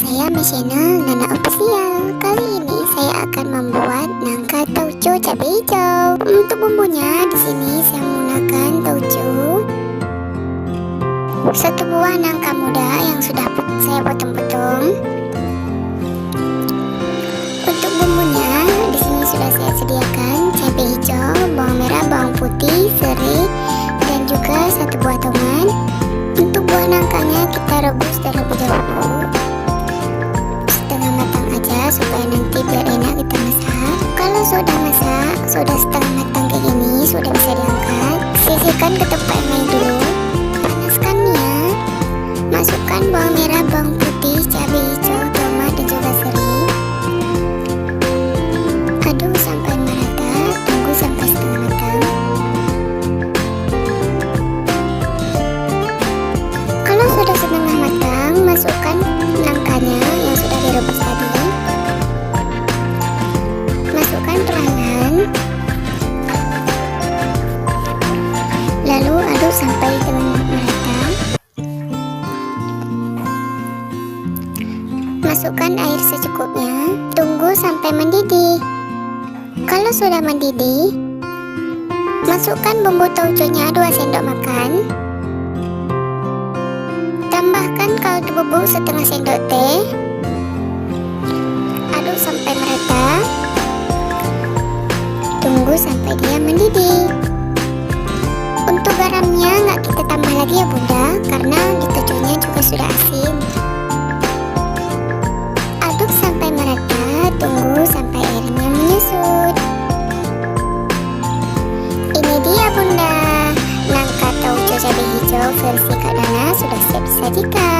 saya channel Nana Official. Kali ini saya akan membuat nangka tauco cabai hijau. Untuk bumbunya di sini saya menggunakan tauco, satu buah nangka muda yang sudah saya potong-potong. Untuk bumbunya di sini sudah saya sediakan cabai hijau, bawang merah, bawang putih, serai, dan juga satu buah tomat. Untuk buah nangkanya kita rebus terlebih dahulu setengah matang aja supaya nanti biar enak kita masak. Kalau sudah masak, sudah setengah matang kayak gini, sudah bisa diangkat. Sisihkan ke tempat yang lain dulu. Panaskan minyak, masukkan bawang merah, bawang putih, cabai hijau, tomat, dan juga serai. Aduk sampai merata, tunggu sampai setengah matang. Kalau sudah setengah matang, masukkan nangkanya yang sudah direbus tadi. Masukkan perlahan, lalu aduk sampai merata. Masukkan air secukupnya, tunggu sampai mendidih. Kalau sudah mendidih, masukkan bumbu tauconya 2 sendok makan. Tambahkan kaldu bubuk setengah sendok teh. Aduk sampai merata. Tunggu sampai dia mendidih. Untuk garamnya nggak kita tambah lagi ya bunda, karena di tauconya juga sudah asin. Aduk sampai merata. Tunggu sampai airnya menyusut. Ini dia bunda, nangka tauco cabai hijau versi Kak Nana sudah siap disajikan.